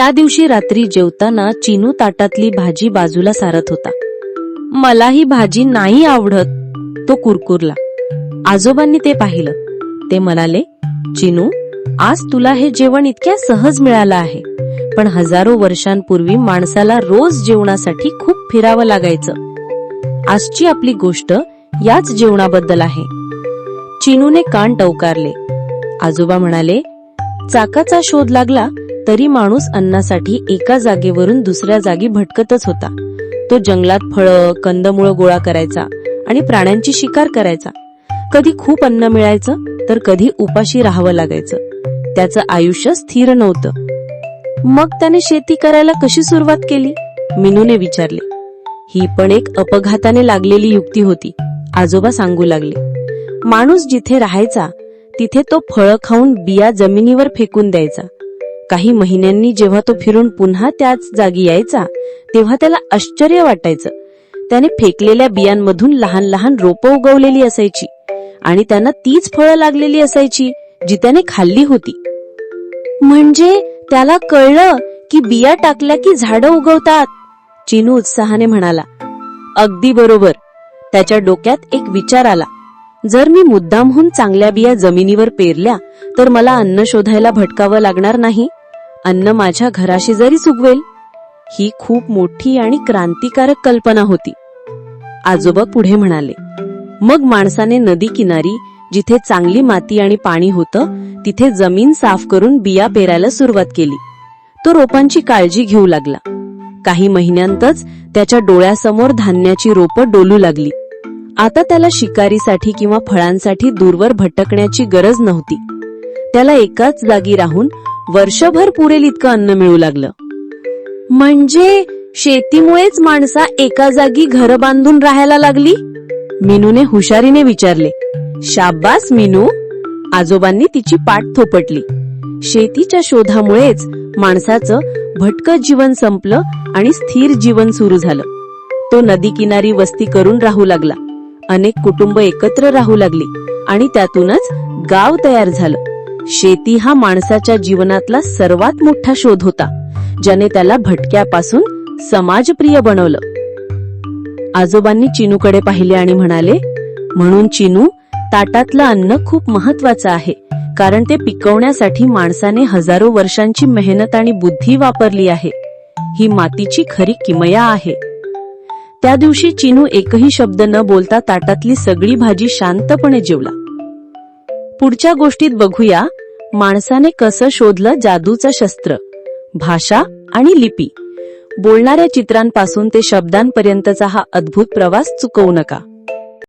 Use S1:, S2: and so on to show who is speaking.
S1: त्या दिवशी रात्री जेवताना चिनू ताटातली भाजी बाजूला सारत होता. मला ही भाजी नाही आवडत, तो कुरकुरला. आजोबांनी ते पाहिलं. ते म्हणाले, चिनू, आज तुला हे जेवण इतक्या सहज मिळालं आहे, पण हजारो वर्षांपूर्वी माणसाला रोज जेवणासाठी खूप फिरावं लागायचं. आजची आपली गोष्ट याच जेवणाबद्दल आहे. चिनूने कान टवकारले. आजोबा म्हणाले, चाकाचा शोध लागला तरी माणूस अन्नासाठी एका जागेवरून दुसऱ्या जागी भटकतच होता. तो जंगलात फळं, कंदमुळं गोळा करायचा आणि प्राण्यांची शिकार करायचा. कधी खूप अन्न मिळायचं तर कधी उपाशी राहावं लागायचं. त्याचं आयुष्य स्थिर नव्हतं. मग त्याने शेती करायला कशी सुरुवात केली? मीनूने विचारले. ही पण एक अपघाताने लागलेली युक्ती होती, आजोबा सांगू लागले. माणूस जिथे राहायचा तिथे तो फळं खाऊन बिया जमिनीवर फेकून द्यायचा. काही महिन्यांनी जेव्हा तो फिरून पुन्हा त्याच जागी यायचा तेव्हा त्याला आश्चर्य वाटायचं. त्याने फेकलेल्या बियांमधून लहान लहान रोपं उगवलेली असायची आणि त्यांना तीच फळं लागलेली असायची जी त्याने खाल्ली होती. म्हणजे त्याला कळलं की बिया टाकल्या की झाडं उगवतात, चिनू उत्साहाने म्हणाला. अगदी बरोबर. त्याच्या डोक्यात एक विचार आला. जर मी मुद्दामहून चांगल्या बिया जमिनीवर पेरल्या तर मला अन्न शोधायला भटकावं लागणार नाही. अन्न माझ्या घराशेजारी उगवेल. ही खूप मोठी आणि क्रांतिकारक कल्पना होती. आजोबा पुढे म्हणाले. मग माणसाने नदी किनारी जिथे चांगली माती आणि पाणी होतं तिथे जमीन साफ करून बिया पेरायला सुरुवात केली. तो रोपांची काळजी घेऊ लागला. काही महिन्यांतच त्याच्या डोळ्यासमोर धान्याची रोपं डोलू लागली. आता त्याला शिकारीसाठी किंवा फळांसाठी दूरवर भटकण्याची गरज नव्हती. त्याला एकाच जागी राहून वर्षभर पुरेल इतकं अन्न मिळू लागलं. म्हणजे शेतीमुळेच माणसा एका जागी घर बांधून राहायला लागली? मीनूने हुशारीने विचारले. शाब्बास मीनू, आजोबांनी तिची पाठ थोपटली. शेतीच्या शोधामुळेच माणसाचं भटकं जीवन संपलं आणि स्थिर जीवन सुरू झालं. तो नदी किनारी वस्ती करून राहू लागला. अनेक कुटुंब एकत्र राहू लागली आणि त्यातूनच गाव तयार झालं. शेती हा माणसाच्या जीवनातला सर्वात मोठा शोध होता, ज्याने त्याला भटक्यापासून समाजप्रिय बनवलं. आजोबांनी चिनूकडे पाहिले आणि म्हणाले, म्हणून चिनू, ताटातलं अन्न खूप महत्वाचं आहे, कारण ते पिकवण्यासाठी माणसाने हजारो वर्षांची मेहनत आणि बुद्धी वापरली आहे. ही मातीची खरी किमया आहे. त्या दिवशी चिनू एकही शब्द न बोलता ताटातली सगळी भाजी शांतपणे जेवला. पुढच्या गोष्टीत बघूया माणसाने कसं शोधलं जादूचं शस्त्र, भाषा आणि लिपी. बोलणाऱ्या चित्रांपासून ते शब्दांपर्यंतचा हा अद्भुत प्रवास चुकवू नका.